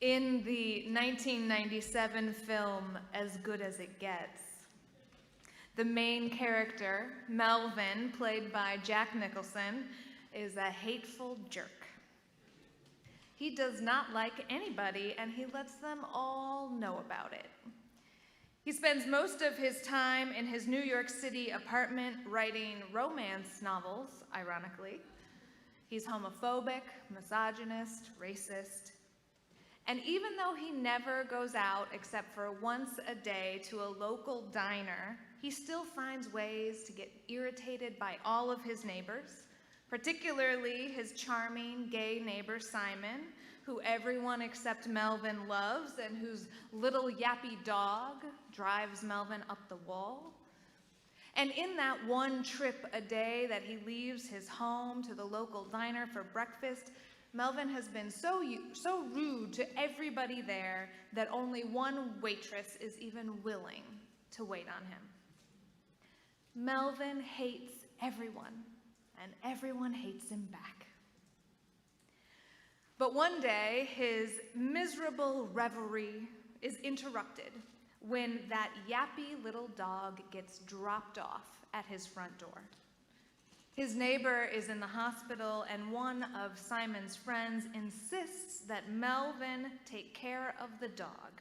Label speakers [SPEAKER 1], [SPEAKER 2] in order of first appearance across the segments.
[SPEAKER 1] In the 1997 film As Good as It Gets, the main character, Melvin, played by Jack Nicholson, is a hateful jerk. He does not like anybody, and he lets them all know about it. He spends most of his time in his New York City apartment writing romance novels, ironically. He's homophobic, misogynist, racist. And even though he never goes out except for once a day to a local diner, he still finds ways to get irritated by all of his neighbors, particularly his charming gay neighbor Simon, who everyone except Melvin loves and whose little yappy dog drives Melvin up the wall. And in that one trip a day that he leaves his home to the local diner for breakfast, Melvin has been so rude to everybody there that only one waitress is even willing to wait on him. Melvin hates everyone, and everyone hates him back. But one day, his miserable revelry is interrupted when that yappy little dog gets dropped off at his front door. His neighbor is in the hospital, and one of Simon's friends insists that Melvin take care of the dog.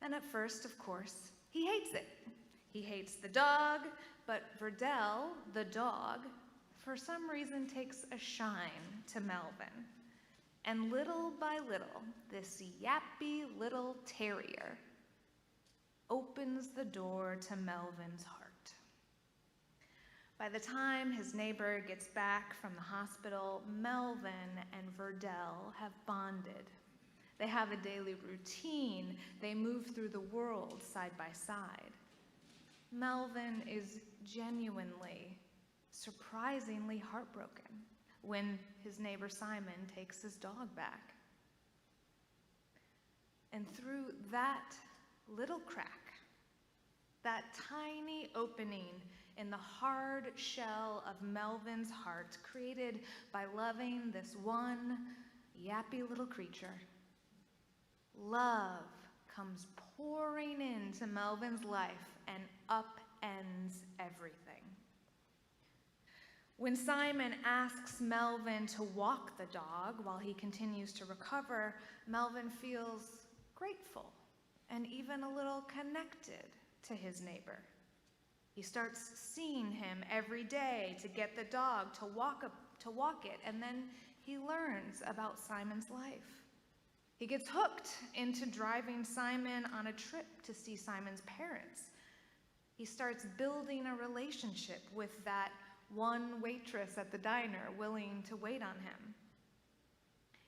[SPEAKER 1] And at first, of course, he hates it. He hates the dog, but Verdell, the dog, for some reason takes a shine to Melvin. And little by little, this yappy little terrier opens the door to Melvin's heart. By the time his neighbor gets back from the hospital, Melvin and Verdell have bonded. They have a daily routine. They move through the world side by side. Melvin is genuinely, surprisingly heartbroken when his neighbor Simon takes his dog back. And through that little crack, that tiny opening in the hard shell of Melvin's heart, created by loving this one yappy little creature, love comes pouring into Melvin's life and upends everything. When Simon asks Melvin to walk the dog while he continues to recover, Melvin feels grateful and even a little connected to his neighbor. He starts seeing him every day to get the dog to walk it, and then he learns about Simon's life. He gets hooked into driving Simon on a trip to see Simon's parents. He starts building a relationship with that one waitress at the diner willing to wait on him.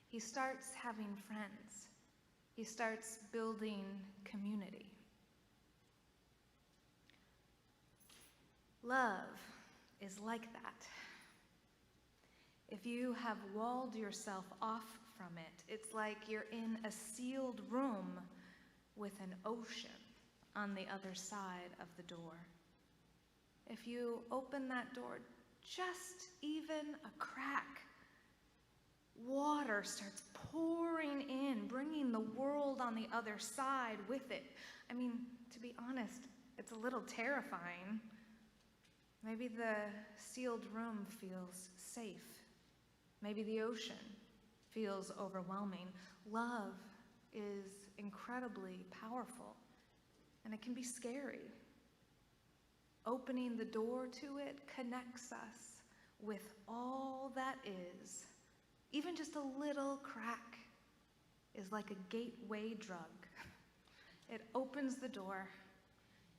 [SPEAKER 1] He starts having friends. He starts building community. Love is like that. If you have walled yourself off from it, it's like you're in a sealed room with an ocean on the other side of the door. If you open that door just even a crack, water starts pouring in, bringing the world on the other side with it. I mean, to be honest, it's a little terrifying. Maybe the sealed room feels safe. Maybe the ocean feels overwhelming. Love is incredibly powerful, and it can be scary. Opening the door to it connects us with all that is. Even just a little crack is like a gateway drug. It opens the door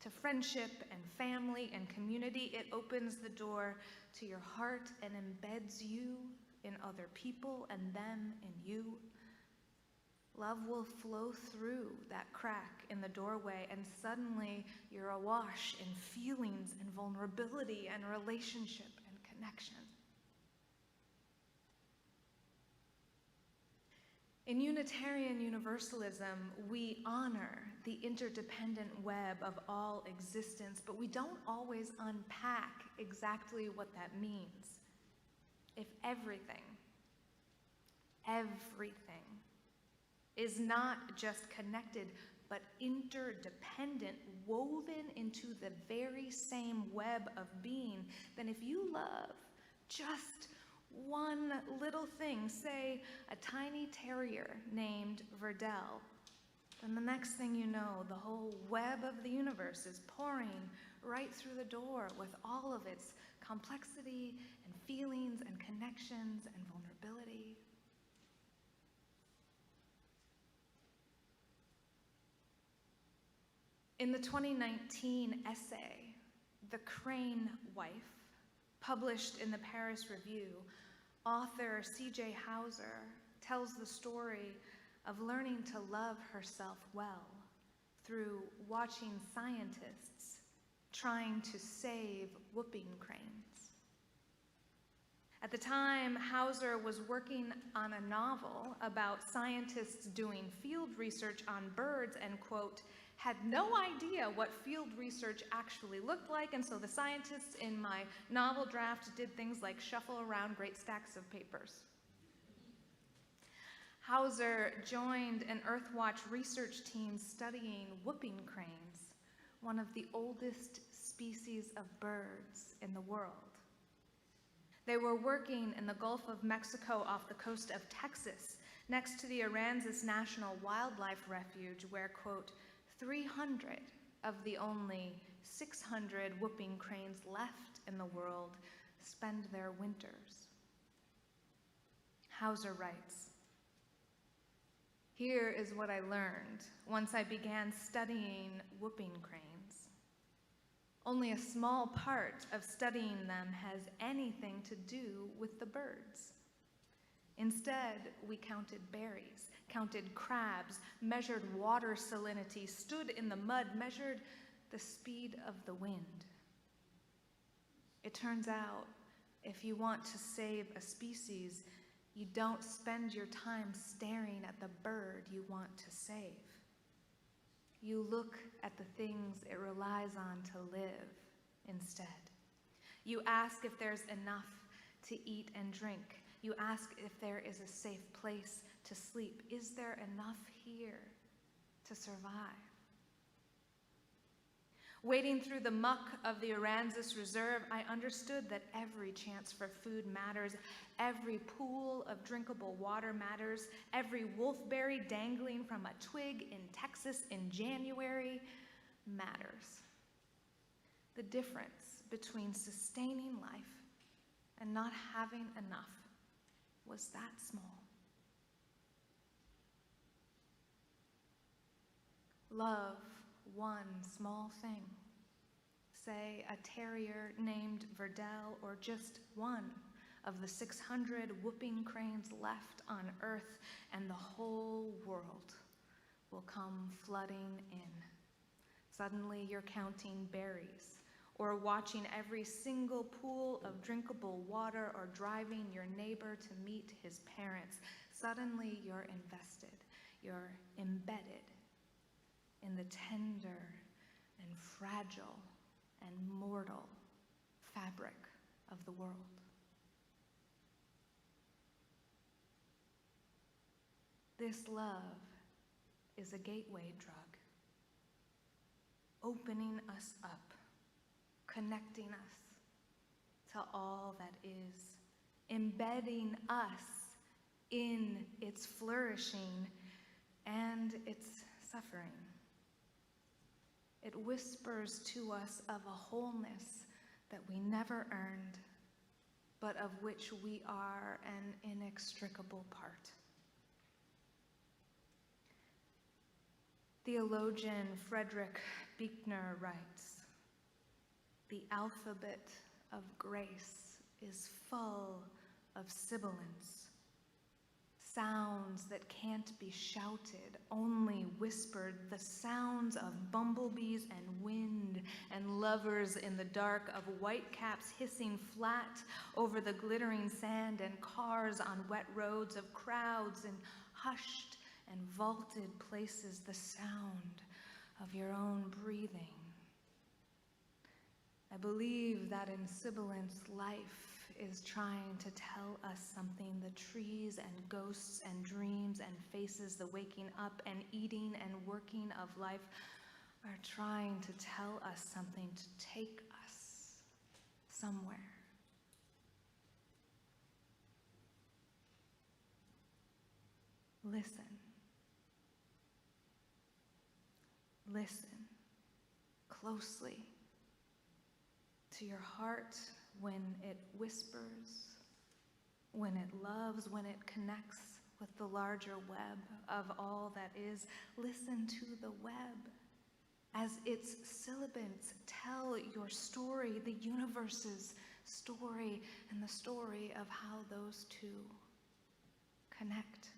[SPEAKER 1] to friendship and family and community. It opens the door to your heart and embeds you in other people and them in you. Love will flow through that crack in the doorway, and suddenly you're awash in feelings and vulnerability and relationship and connection. In Unitarian Universalism, we honor the interdependent web of all existence, but we don't always unpack exactly what that means. If everything is not just connected, but interdependent, woven into the very same web of being, then if you love just one little thing, say a tiny terrier named Verdell, then the next thing you know, the whole web of the universe is pouring right through the door with all of its complexity and feelings and connections and vulnerability. In the 2019 essay, The Crane Wife, published in the Paris Review, author C.J. Hauser tells the story of learning to love herself well through watching scientists trying to save whooping cranes. At the time, Hauser was working on a novel about scientists doing field research on birds and, quote, had no idea what field research actually looked like, and so the scientists in my novel draft did things like shuffle around great stacks of papers. Hauser joined an Earthwatch research team studying whooping cranes, one of the oldest species of birds in the world. They were working in the Gulf of Mexico off the coast of Texas, next to the Aransas National Wildlife Refuge, where, quote, 300 of the only 600 whooping cranes left in the world spend their winters. Hauser writes, "Here is what I learned once I began studying whooping cranes. Only a small part of studying them has anything to do with the birds. Instead, we counted berries, counted crabs, measured water salinity, stood in the mud, measured the speed of the wind. It turns out, if you want to save a species, you don't spend your time staring at the bird you want to save. You look at the things it relies on to live instead. You ask if there's enough to eat and drink. You ask if there is a safe place to sleep. Is there enough here to survive? Wading through the muck of the Aransas Reserve, I understood that every chance for food matters. Every pool of drinkable water matters. Every wolfberry dangling from a twig in Texas in January matters. The difference between sustaining life and not having enough was that small. Love one small thing, say a terrier named Verdell, or just one of the 600 whooping cranes left on Earth, and the whole world will come flooding in. Suddenly you're counting berries, or watching every single pool of drinkable water, or driving your neighbor to meet his parents. Suddenly you're invested, you're embedded in the tender and fragile and mortal fabric of the world. This love is a gateway drug, opening us up, connecting us to all that is, embedding us in its flourishing and its suffering. It whispers to us of a wholeness that we never earned, but of which we are an inextricable part. Theologian Frederick Buechner writes, "The alphabet of grace is full of sibilants, sounds that can't be shouted, only whispered, the sounds of bumblebees and wind and lovers in the dark, of whitecaps hissing flat over the glittering sand, and cars on wet roads, of crowds in hushed and vaulted places, the sound of your own breathing. I believe that in sibilance life is trying to tell us something. The trees and ghosts and dreams and faces, the waking up and eating and working of life are trying to tell us something, to take us somewhere. Listen. Listen closely to your heart when it whispers, when it loves, when it connects with the larger web of all that is. Listen to the web as its syllables tell your story, the universe's story, and the story of how those two connect.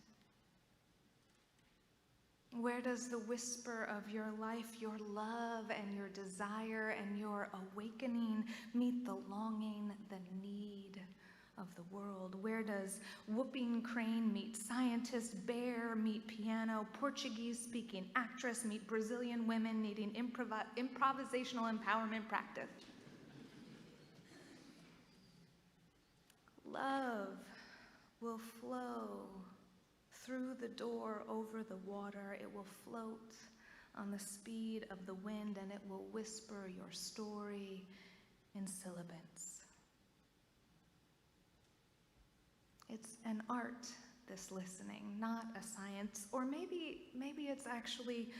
[SPEAKER 1] Where does the whisper of your life, your love and your desire and your awakening meet the longing, the need of the world? Where does whooping crane meet scientist, bear meet piano, Portuguese-speaking actress meet Brazilian women needing improvisational empowerment practice? Love will flow through the door, over the water. It will float on the speed of the wind, and it will whisper your story in syllables. It's an art, this listening, not a science. Or maybe it's actually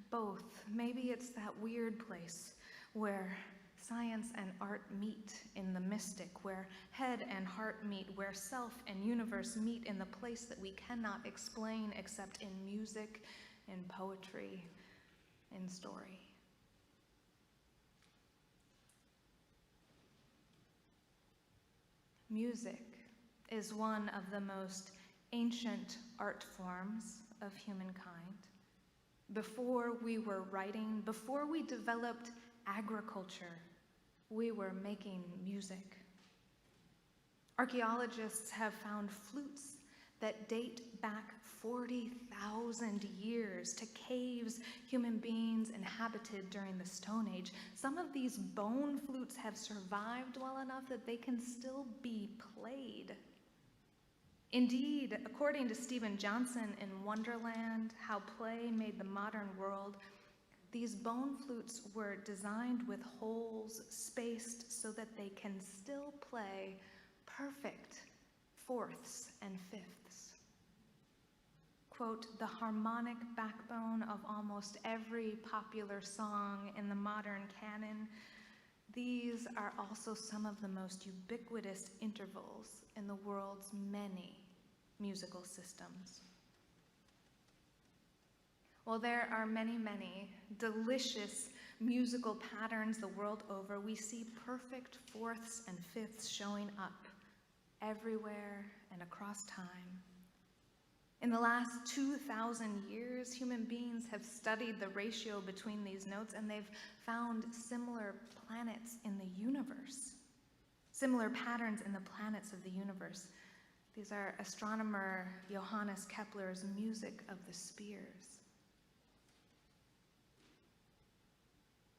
[SPEAKER 1] both. Maybe it's that weird place where science and art meet in the mystic, where head and heart meet, where self and universe meet in the place that we cannot explain except in music, in poetry, in story. Music is one of the most ancient art forms of humankind. Before we were writing, before we developed agriculture, we were making music. Archaeologists have found flutes that date back 40,000 years to caves human beings inhabited during the Stone Age. Some of these bone flutes have survived well enough that they can still be played. Indeed, according to Stephen Johnson in Wonderland, How Play Made the Modern World, these bone flutes were designed with holes spaced so that they can still play perfect fourths and fifths. Quote, the harmonic backbone of almost every popular song in the modern canon, these are also some of the most ubiquitous intervals in the world's many musical systems. While there are many, many delicious musical patterns the world over, we see perfect fourths and fifths showing up everywhere and across time. In the last 2,000 years, human beings have studied the ratio between these notes, and they've found similar planets in the universe, similar patterns in the planets of the universe. These are astronomer Johannes Kepler's music of the spheres.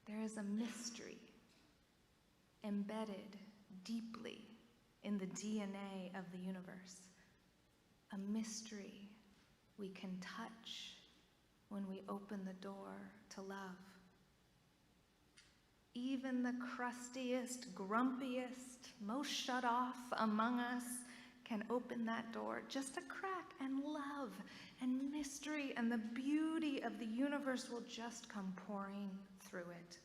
[SPEAKER 1] There is a mystery embedded deeply in the DNA of the universe, a mystery we can touch when we open the door to love. Even the crustiest, grumpiest, most shut off among us can open that door just a crack, and love and mystery and the beauty of the universe will just come pouring through it.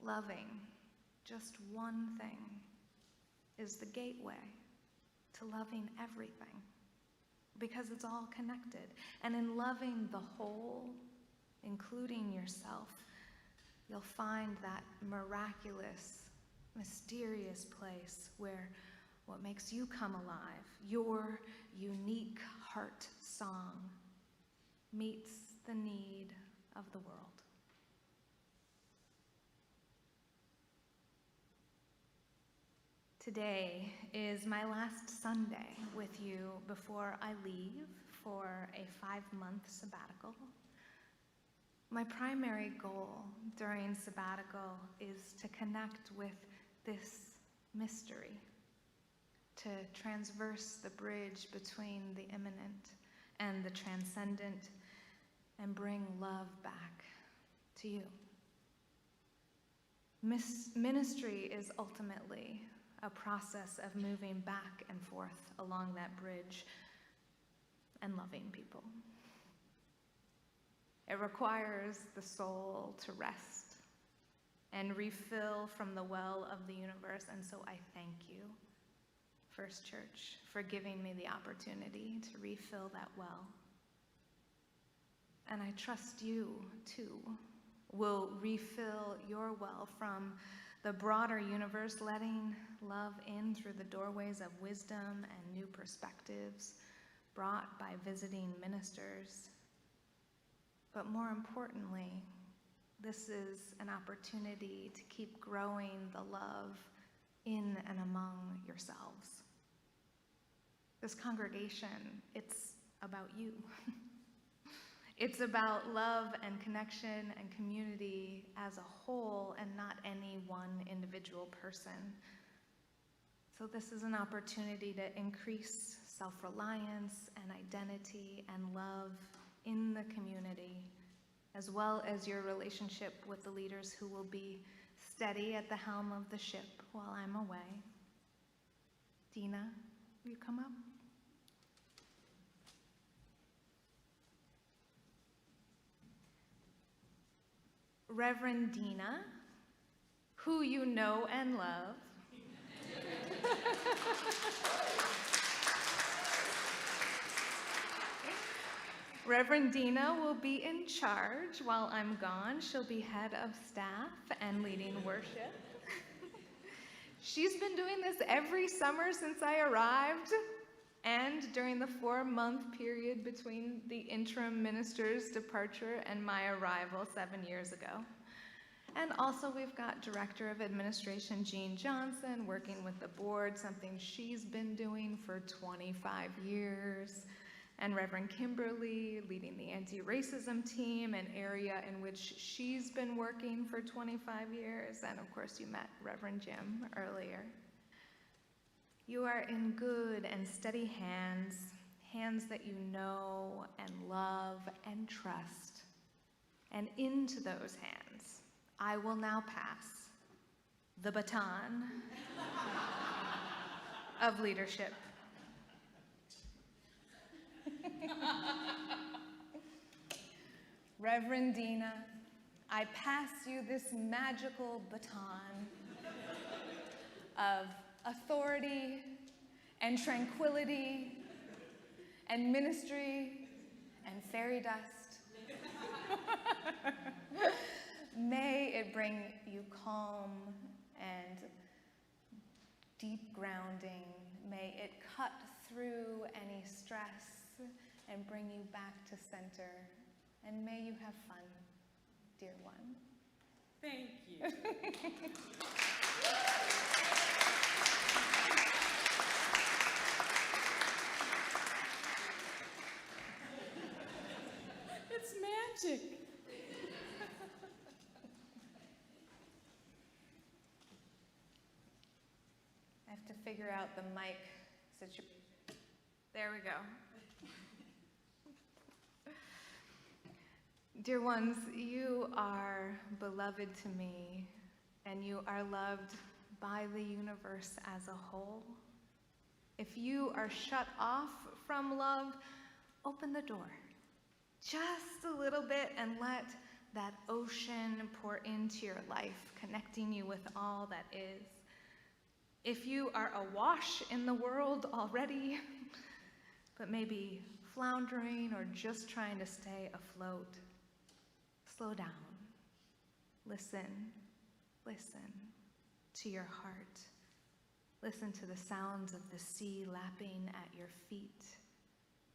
[SPEAKER 1] Loving just one thing is the gateway to loving everything, because it's all connected. And in loving the whole, including yourself, you'll find that miraculous, mysterious place where what makes you come alive, your unique heart song, meets the need of the world. Today is my last Sunday with you before I leave for a 5-month sabbatical. My primary goal during sabbatical is to connect with this mystery, to transverse the bridge between the immanent and the transcendent and bring love back to you. Ministry is ultimately a process of moving back and forth along that bridge and loving people. It requires the soul to rest and refill from the well of the universe. And so I thank you, First Church, for giving me the opportunity to refill that well. And I trust you, too, will refill your well from the broader universe, letting love in through the doorways of wisdom and new perspectives brought by visiting ministers. But more importantly, this is an opportunity to keep growing the love in and among yourselves. This congregation, it's about you. It's about love and connection and community as a whole and not any one individual person. So this is an opportunity to increase self-reliance and identity and love in the community, as well as your relationship with the leaders who will be steady at the helm of the ship while I'm away. Dina, will you come up? Reverend Dina, who you know and love. Reverend Dina will be in charge while I'm gone. She'll be head of staff and leading worship. She's been doing this every summer since I arrived and during the 4-month period between the interim minister's departure and my arrival 7 years ago. And also we've got Director of Administration Jean Johnson working with the board, something she's been doing for 25 years. And Reverend Kimberly leading the anti-racism team, an area in which she's been working for 25 years. And of course you met Reverend Jim earlier. You are in good and steady hands, hands that you know and love and trust. And into those hands, I will now pass the baton of leadership. Reverend Dina, I pass you this magical baton of authority and tranquility and ministry and fairy dust. May it bring you calm and deep grounding. May it cut through any stress and bring you back to center. And may you have fun, dear one.
[SPEAKER 2] Thank you. It's magic.
[SPEAKER 1] I have to figure out the mic situation. There we go. Dear ones, you are beloved to me, and you are loved by the universe as a whole. If you are shut off from love, open the door just a little bit and let that ocean pour into your life, connecting you with all that is. If you are awash in the world already, but maybe floundering or just trying to stay afloat, slow down. Listen to your heart. Listen to the sounds of the sea lapping at your feet.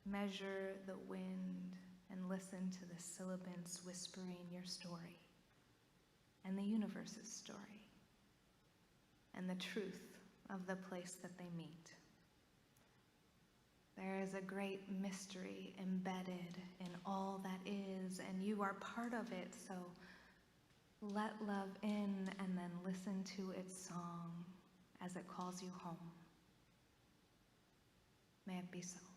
[SPEAKER 1] Measure the wind and listen to the sibilants whispering your story and the universe's story and the truth of the place that they meet. There is a great mystery embedded in all that is, and you are part of it, so let love in and then listen to its song as it calls you home. May it be so.